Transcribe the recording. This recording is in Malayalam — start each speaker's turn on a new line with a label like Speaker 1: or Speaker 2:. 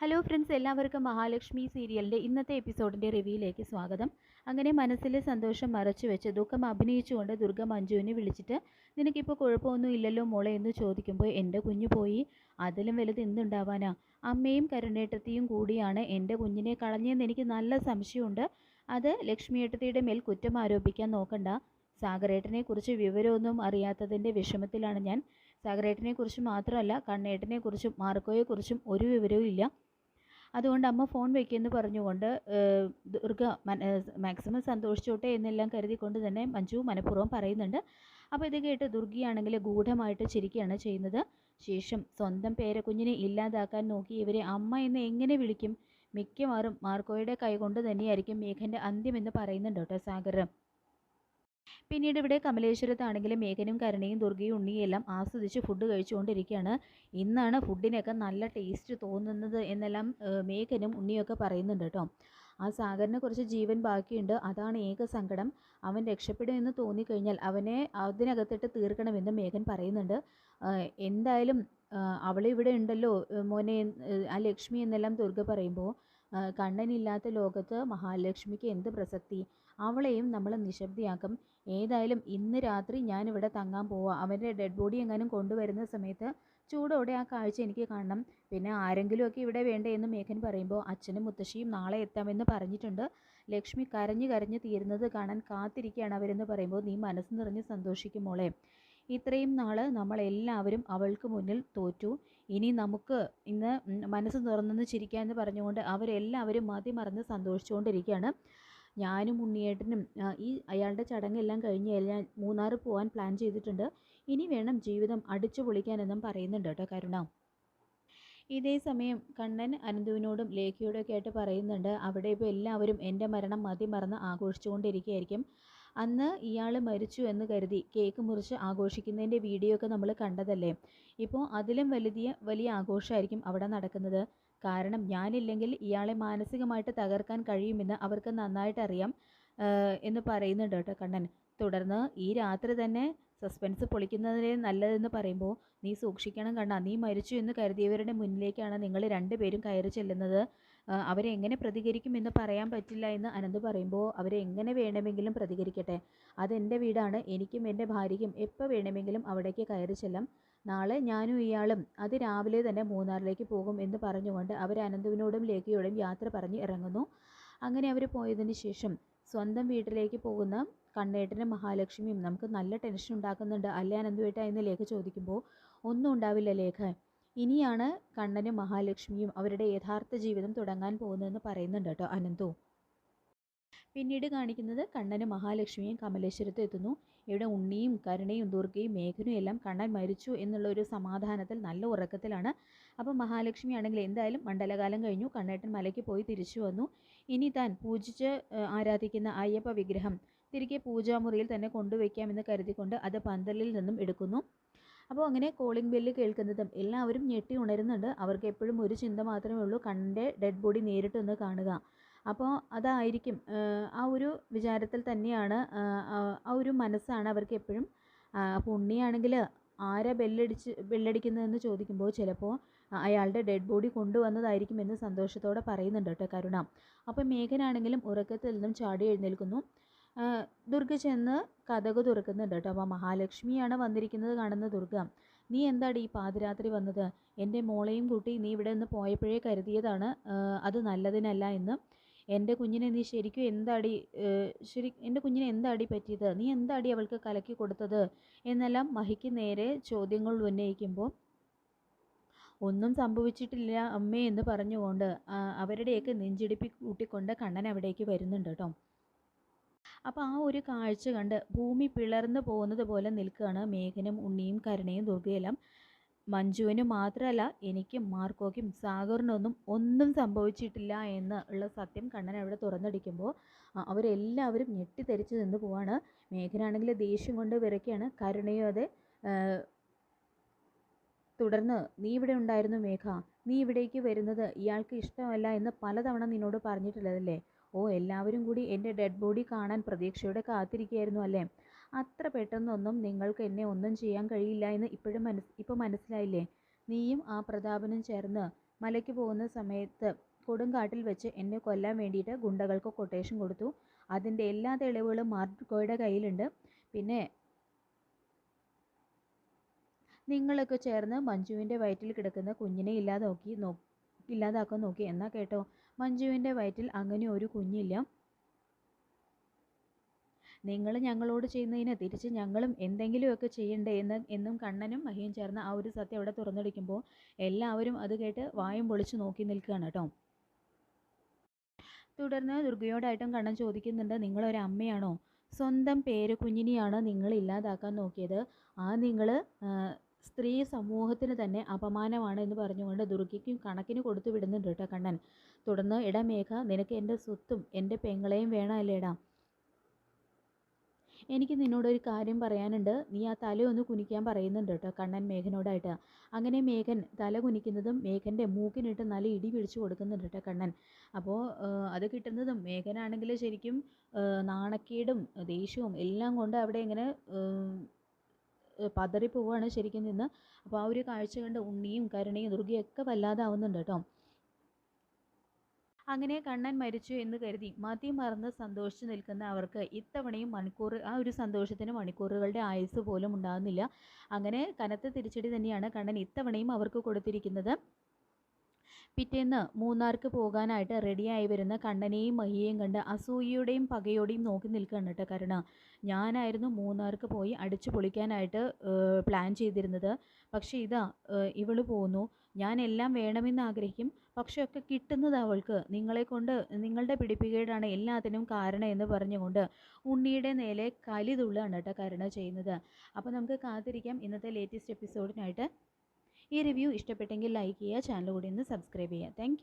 Speaker 1: ഹലോ ഫ്രണ്ട്സ്, എല്ലാവർക്കും മഹാലക്ഷ്മി സീരിയലിൻ്റെ ഇന്നത്തെ എപ്പിസോഡിൻ്റെ റിവ്യൂയിലേക്ക് സ്വാഗതം. അങ്ങനെ മനസ്സിലെ സന്തോഷം മറച്ചു വെച്ച് ദുഃഖം അഭിനയിച്ചുകൊണ്ട് ദുർഗ മഞ്ജുവിനെ വിളിച്ചിട്ട് നിനക്കിപ്പോൾ കുഴപ്പമൊന്നും ഇല്ലല്ലോ മോളെ എന്ന് ചോദിക്കുമ്പോൾ എൻ്റെ കുഞ്ഞു പോയി, അതിലും വലുത് എന്തുണ്ടാവാനാ, അമ്മയും കരുണേട്ടത്തിയും കൂടിയാണ് എൻ്റെ കുഞ്ഞിനെ കളഞ്ഞതെന്ന് എനിക്ക് നല്ല സംശയമുണ്ട്. അത് ലക്ഷ്മിയേട്ടത്തിയുടെ മേൽ കുറ്റം ആരോപിക്കാൻ നോക്കണ്ട. സാഗരേട്ടനെക്കുറിച്ച് വിവരമൊന്നും അറിയാത്തതിൻ്റെ വിഷമത്തിലാണ് ഞാൻ. സാഗരേട്ടനെക്കുറിച്ച് മാത്രമല്ല, കണ്ണേട്ടനെക്കുറിച്ചും മാർക്കോയെക്കുറിച്ചും ഒരു വിവരവും ഇല്ല. അതുകൊണ്ട് അമ്മ ഫോൺ വയ്ക്കുമെന്ന് പറഞ്ഞുകൊണ്ട് ദുർഗ മാക്സിമം സന്തോഷിച്ചോട്ടെ എന്നെല്ലാം കരുതിക്കൊണ്ട് തന്നെ മഞ്ജു മനഃപൂർവ്വം പറയുന്നുണ്ട്. അപ്പോൾ ഇത് കേട്ട് ദുർഗയാണെങ്കിൽ ഗൂഢമായിട്ട് ചിരിക്കുകയാണ് ചെയ്യുന്നത്. ശേഷം സ്വന്തം പേരക്കുഞ്ഞിനെ ഇല്ലാതാക്കാൻ നോക്കി ഇവരെ അമ്മ എന്ന് എങ്ങനെ വിളിക്കും? മിക്കവാറും മാർക്കോയുടെ കൈകൊണ്ട് തന്നെയായിരിക്കും മേഘൻ്റെ അന്ത്യമെന്ന് പറയുന്നുണ്ട് കേട്ടോ സാഗർ. പിന്നീട് ഇവിടെ കമലേശ്വരത്താണെങ്കിലും മേഘനും കരുണയും ദുർഗയും ഉണ്ണിയും എല്ലാം ആസ്വദിച്ച് ഫുഡ് കഴിച്ചുകൊണ്ടിരിക്കുകയാണ്. ഇന്നാണ് ഫുഡിനൊക്കെ നല്ല ടേസ്റ്റ് തോന്നുന്നത് എന്നെല്ലാം മേഘനും ഉണ്ണിയൊക്കെ പറയുന്നുണ്ട് കേട്ടോ. ആ സാഗറിനെ കുറച്ച് ജീവൻ ബാക്കിയുണ്ട്, അതാണ് ഏക സങ്കടം. അവൻ രക്ഷപ്പെടുമെന്ന് തോന്നിക്കഴിഞ്ഞാൽ അവനെ അതിനകത്തിട്ട് തീർക്കണമെന്ന് മേഘൻ പറയുന്നുണ്ട്. എന്തായാലും അവളിവിടെ ഉണ്ടല്ലോ മോനെ, ആ ലക്ഷ്മി എന്നെല്ലാം ദുർഗ പറയുമ്പോൾ കണ്ണനില്ലാത്ത ലോകത്ത് മഹാലക്ഷ്മിക്ക് എന്ത് പ്രസക്തി? അവളെയും നമ്മൾ നിശബ്ദയാക്കും. ഏതായാലും ഇന്ന് രാത്രി ഞാനിവിടെ തങ്ങാൻ പോവാം. അവൻ്റെ ഡെഡ് ബോഡി എങ്ങാനും കൊണ്ടുവരുന്ന സമയത്ത് ചൂടോടെ ആ കാഴ്ച എനിക്ക് കാണണം. പിന്നെ ആരെങ്കിലുമൊക്കെ ഇവിടെ വേണ്ടേ എന്ന് മേഘൻ പറയുമ്പോൾ അച്ഛനും മുത്തശ്ശിയും നാളെ എത്താമെന്ന് പറഞ്ഞിട്ടുണ്ട്. ലക്ഷ്മി കരഞ്ഞു കരഞ്ഞ് തീരുന്നത് കാണാൻ കാത്തിരിക്കുകയാണ് അവരെന്ന് പറയുമ്പോൾ നീ മനസ്സ് നിറഞ്ഞ് സന്തോഷിക്കും മോളെ. ഇത്രയും നാൾ നമ്മളെല്ലാവരും അവൾക്ക് മുന്നിൽ തോറ്റു. ഇനി നമുക്ക് ഇന്ന് മനസ്സ് തുറന്നെന്ന് ചിരിക്കാമെന്ന് പറഞ്ഞുകൊണ്ട് അവരെല്ലാവരും മതിമറന്ന് സന്തോഷിച്ചുകൊണ്ടിരിക്കുകയാണ്. ഞാനും ഉണ്ണിയേട്ടനും അയാളുടെ ചടങ്ങെല്ലാം കഴിഞ്ഞ് ഞാൻ മൂന്നാർ പോകാൻ പ്ലാൻ ചെയ്തിട്ടുണ്ട്. ഇനി വേണം ജീവിതം അടിച്ചു പൊളിക്കാനെന്നും പറയുന്നുണ്ട് കേട്ടോ കരുണ. ഇതേ സമയം കണ്ണൻ അനന്തുവിനോടും ലേഖയോടും ഒക്കെ ആയിട്ട് പറയുന്നുണ്ട്, അവിടെ ഇപ്പോൾ എല്ലാവരും എൻ്റെ മരണം മതിമറന്ന് ആഘോഷിച്ചുകൊണ്ടിരിക്കുകയായിരിക്കും. അന്ന് ഇയാൾ മരിച്ചു എന്ന് കരുതി കേക്ക് മുറിച്ച് ആഘോഷിക്കുന്നതിൻ്റെ വീഡിയോ ഒക്കെ നമ്മൾ കണ്ടതല്ലേ. ഇപ്പോൾ അതിലും വലിയ ആഘോഷമായിരിക്കും അവിടെ നടക്കുന്നത്. കാരണം ഞാനില്ലെങ്കിൽ ഇയാളെ മാനസികമായിട്ട് തകർക്കാൻ കഴിയുമെന്ന് അവർക്ക് നന്നായിട്ട് അറിയാം എന്ന് പറയുന്നുണ്ട് കേട്ടോ കണ്ണൻ. തുടർന്ന് ഈ രാത്രി തന്നെ സസ്പെൻസ് പൊളിക്കുന്നതിനെ നല്ലതെന്ന് പറയുമ്പോൾ നീ സൂക്ഷിക്കണം കണ്ണാ, നീ മരിച്ചു എന്ന് കരുതിയവരുടെ മുന്നിലേക്കാണ് നിങ്ങൾ രണ്ടുപേരും കയറി ചെല്ലുന്നത്. അവരെങ്ങനെ പ്രതികരിക്കുമെന്ന് പറയാൻ പറ്റില്ല എന്ന് അനന്ത് പറയുമ്പോൾ അവരെങ്ങനെ വേണമെങ്കിലും പ്രതികരിക്കട്ടെ, അതെൻ്റെ വീടാണ്, എനിക്കും എൻ്റെ ഭാര്യയ്ക്കും എപ്പോൾ വേണമെങ്കിലും അവിടേക്ക് കയറി ചെല്ലാം. നാളെ ഞാനും ഇയാളും രാവിലെ തന്നെ മൂന്നാറിലേക്ക് പോകും എന്ന് പറഞ്ഞുകൊണ്ട് അവർ അനന്തുവിനോടും ലേഖയോടും യാത്ര പറഞ്ഞ് ഇറങ്ങുന്നു. അങ്ങനെ അവർ പോയതിന് ശേഷം സ്വന്തം വീട്ടിലേക്ക് പോകുന്ന കണ്ണേട്ടനും മഹാലക്ഷ്മിയും നമുക്ക് നല്ല ടെൻഷൻ ഉണ്ടാക്കുന്നുണ്ട് അല്ലേ അനന്തുവേട്ട എന്ന് ലേഖ ചോദിക്കുമ്പോൾ ഒന്നും ഉണ്ടാവില്ല ലേഖ, ഇനിയാണ് കണ്ണനും മഹാലക്ഷ്മിയും അവരുടെ യഥാർത്ഥ ജീവിതം തുടങ്ങാൻ പോകുന്നതെന്ന് പറയുന്നുണ്ട് കേട്ടോ അനന്തു. പിന്നീട് കാണിക്കുന്നത് കണ്ണനും മഹാലക്ഷ്മിയും കമലേശ്വരത്ത് എത്തുന്നു. ഇവിടെ ഉണ്ണിയും കരുണയും ദുർഗയും മേഘനും എല്ലാം കണ്ണൻ മരിച്ചു എന്നുള്ള ഒരു സമാധാനത്തിൽ നല്ല ഉറക്കത്തിലാണ്. അപ്പോൾ മഹാലക്ഷ്മി ആണെങ്കിൽ എന്തായാലും മണ്ഡലകാലം കഴിഞ്ഞു, കണ്ണേട്ടൻ മലയ്ക്ക് പോയി തിരിച്ചു വന്നു. ഇനി താൻ പൂജിച്ച് ആരാധിക്കുന്ന അയ്യപ്പ വിഗ്രഹം തിരികെ പൂജാമുറിയിൽ തന്നെ കൊണ്ടുവയ്ക്കാമെന്ന് കരുതിക്കൊണ്ട് അത് പന്തലിൽ നിന്നും എടുക്കുന്നു. അപ്പോൾ അങ്ങനെ കോളിംഗ് ബെല്ല് കേൾക്കുന്നതും എല്ലാവരും ഞെട്ടി ഉണരുന്നുണ്ട്. അവർക്ക് എപ്പോഴും ഒരു ചിന്ത മാത്രമേ ഉള്ളൂ, കണ്ണൻ്റെ ഡെഡ് ബോഡി നേരിട്ടൊന്ന് കാണുക. അപ്പോൾ അതായിരിക്കും ആ ഒരു വിചാരത്തിൽ തന്നെയാണ്, ആ ഒരു മനസ്സാണ് അവർക്ക് എപ്പോഴും. അപ്പോൾ ഉണ്ണിയാണെങ്കിൽ ആരാ ബെല്ലടിക്കുന്നതെന്ന് ചോദിക്കുമ്പോൾ ചിലപ്പോൾ അയാളുടെ ഡെഡ് ബോഡി കൊണ്ടുവന്നതായിരിക്കും എന്ന് സന്തോഷത്തോടെ പറയുന്നുണ്ട് കേട്ടോ കരുണ. അപ്പോൾ മേഘനാണെങ്കിലും ഉറക്കത്തിൽ നിന്നും ചാടി എഴുന്നേൽക്കുന്നു. ദുർഗ ചെന്ന് കതക് തുറക്കുന്നുണ്ട് കേട്ടോ. അപ്പോൾ മഹാലക്ഷ്മിയാണ് വന്നിരിക്കുന്നത് കാണുന്ന ദുർഗ. നീ എന്താടി ഈ പാതിരാത്രി വന്നത്? എൻ്റെ മോളെയും കൂട്ടി നീ ഇവിടെ നിന്ന് പോയപ്പോഴേ കരുതിയതാണ് അത് നല്ലതിനല്ല എന്ന്. എൻ്റെ കുഞ്ഞിനെ നീ ശരിക്കും എന്താടി എൻ്റെ കുഞ്ഞിനെ എന്താടി പറ്റിയത്? നീ എന്താടി അവൾക്ക് കലക്കി കൊടുത്തത് എന്നെല്ലാം മഹിക്ക് നേരെ ചോദ്യങ്ങൾ ഉന്നയിക്കുമ്പോൾ ഒന്നും സംഭവിച്ചിട്ടില്ല അമ്മേ എന്ന് പറഞ്ഞുകൊണ്ട് അവരുടെയൊക്കെ നെഞ്ചിടിപ്പി കൂട്ടിക്കൊണ്ട് കണ്ണൻ അവിടേക്ക് വരുന്നുണ്ട് കേട്ടോ. അപ്പോൾ ആ ഒരു കാഴ്ച കണ്ട് ഭൂമി പിളർന്നു പോകുന്നത് പോലെ നിൽക്കുകയാണ് മേഘനും ഉണ്ണിയും കരുണയും ദുർഗയെല്ലാം. മഞ്ജുവിന് മാത്രമല്ല എനിക്കും മാർക്കോയ്ക്കും സാഗറിനൊന്നും ഒന്നും സംഭവിച്ചിട്ടില്ല എന്ന് ഉള്ള സത്യം കണ്ണൻ അവിടെ തുറന്നടിക്കുമ്പോൾ അവരെല്ലാവരും ഞെട്ടിത്തെറിച്ച് നിന്ന് പോവാണ്. മേഘനാണെങ്കിൽ ദേഷ്യം കൊണ്ട് വിറയ്ക്കുകയാണ്, കരുണയും അതെ. തുടർന്ന് നീ ഇവിടെ ഉണ്ടായിരുന്നു മേഘ, നീ ഇവിടേക്ക് വരുന്നത് ഇയാൾക്ക് ഇഷ്ടമല്ല എന്ന് പലതവണ നിന്നോട് പറഞ്ഞിട്ടുള്ളതല്ലേ. ഓ, എല്ലാവരും കൂടി എൻ്റെ ഡെഡ് ബോഡി കാണാൻ പ്രതീക്ഷയോടെ കാത്തിരിക്കുകയായിരുന്നു അല്ലേ. അത്ര പെട്ടെന്നൊന്നും നിങ്ങൾക്ക് എന്നെ ഒന്നും ചെയ്യാൻ കഴിയില്ല എന്ന് ഇപ്പോൾ മനസ്സിലായില്ലേ. നീയും ആ പ്രതാപനും ചേർന്ന് മലയ്ക്ക് പോകുന്ന സമയത്ത് കൊടുങ്കാട്ടിൽ വെച്ച് എന്നെ കൊല്ലാൻ വേണ്ടിയിട്ട് ഗുണ്ടകൾക്ക് കൊട്ടേഷൻ കൊടുത്തു. അതിൻ്റെ എല്ലാ തെളിവുകളും മാർക്കോയുടെ കയ്യിലുണ്ട്. പിന്നെ നിങ്ങളൊക്കെ ചേർന്ന് മഞ്ജുവിൻ്റെ വയറ്റിൽ കിടക്കുന്ന കുഞ്ഞിനെ ഇല്ലാതാക്കാൻ നോക്കി. എന്നാ കേട്ടോ, മഞ്ജുവിൻ്റെ വയറ്റിൽ അങ്ങനെ ഒരു കുഞ്ഞില്ല. നിങ്ങൾ ഞങ്ങളോട് ചെയ്യുന്നതിന് തിരിച്ച് ഞങ്ങളും എന്തെങ്കിലുമൊക്കെ ചെയ്യണ്ടേ എന്നും കണ്ണനും മഹിയും ചേർന്ന് ആ ഒരു സത്യം അവിടെ തുറന്നടിക്കുമ്പോൾ എല്ലാവരും അത് കേട്ട് വായും പൊളിച്ച് നോക്കി നിൽക്കുകയാണ് കേട്ടോ. തുടർന്ന് ദുർഗയോടായിട്ടും കണ്ണൻ ചോദിക്കുന്നുണ്ട്, നിങ്ങളൊരു അമ്മയാണോ? സ്വന്തം പേരക്കുഞ്ഞിനെയാണ് നിങ്ങൾ ഇല്ലാതാക്കാൻ നോക്കിയത്. നിങ്ങൾ സ്ത്രീ സമൂഹത്തിന് തന്നെ അപമാനമാണ് എന്ന് പറഞ്ഞുകൊണ്ട് ദുർഗയ്ക്കും കണക്കിന് കൊടുത്തു വിടുന്നുണ്ട് കേട്ടോ കണ്ണൻ. തുടർന്ന്, എടാ മേഘ, നിനക്ക് എൻ്റെ സ്വത്തും എൻ്റെ പെങ്ങളെയും വേണമല്ലേടാ? എനിക്ക് നിന്നോടൊരു കാര്യം പറയാനുണ്ട്. നീ ആ തലയൊന്ന് കുനിക്കാൻ പറയുന്നുണ്ട് കേട്ടോ കണ്ണൻ മേഘനോടായിട്ട്. അങ്ങനെ മേഘൻ തല കുനിക്കുന്നതും മേഘൻ്റെ മൂക്കിനിട്ട് നല്ല ഇടി പിടിച്ചു കൊടുക്കുന്നുണ്ട് കേട്ടോ കണ്ണൻ. അപ്പോൾ അത് കിട്ടുന്നതും മേഘനാണെങ്കിൽ ശരിക്കും നാണക്കേടും ദേഷ്യവും എല്ലാം കൊണ്ട് അവിടെ ഇങ്ങനെ പതറിപ്പോവാണ് ശരിക്കും നിന്ന്. അപ്പോൾ ആ ഒരു കാഴ്ച കണ്ട് ഉണ്ണിയും കരുണയും ദുർഗയൊക്കെ വല്ലാതാവുന്നുണ്ട് കേട്ടോ. അങ്ങനെ കണ്ണൻ മരിച്ചു എന്ന് കരുതി മറന്ന് സന്തോഷിച്ചു നിൽക്കുന്ന അവർക്ക് ഇത്തവണയും ആ ഒരു സന്തോഷത്തിന് മണിക്കൂറുകളുടെ ആയുസ് പോലും ഉണ്ടാകുന്നില്ല. അങ്ങനെ കനത്ത തിരിച്ചടി തന്നെയാണ് കണ്ണൻ ഇത്തവണയും അവർക്ക് കൊടുത്തിരിക്കുന്നത്. പിറ്റേന്ന് മൂന്നാർക്ക് പോകാനായിട്ട് റെഡിയായി വരുന്ന കണ്ണനെയും മഹിയെയും കണ്ട് അസൂയയുടെയും പകയോടെയും നോക്കി നിൽക്കുകയാണ് കേട്ടോ കരുണ. ഞാനായിരുന്നു മൂന്നാർക്ക് പോയി അടിച്ചു പൊളിക്കാനായിട്ട് പ്ലാൻ ചെയ്തിരുന്നത്. പക്ഷേ ഇതാ ഇവള് പോന്നു. ഞാൻ എല്ലാം വേണമെന്ന് ആഗ്രഹിക്കും, പക്ഷെ ഒക്കെ കിട്ടുന്നത് അവൾക്ക്. നിങ്ങളുടെ പിടിപ്പുകേടാണ് എല്ലാത്തിനും കാരണം എന്ന് പറഞ്ഞുകൊണ്ട് ഉണ്ണിയുടെ നേരെ കലി തുള്ളുകയാണ് കേട്ടോ കരുണ ചെയ്യുന്നത്. അപ്പോൾ നമുക്ക് കാത്തിരിക്കാം ഇന്നത്തെ ലേറ്റസ്റ്റ് എപ്പിസോഡിനായിട്ട്. ഈ റിവ്യൂ ഇഷ്ടപ്പെട്ടെങ്കിൽ ലൈക്ക് ചെയ്യുക, ചാനൽ കൂടി ഒന്ന് സബ്സ്ക്രൈബ് ചെയ്യുക. താങ്ക്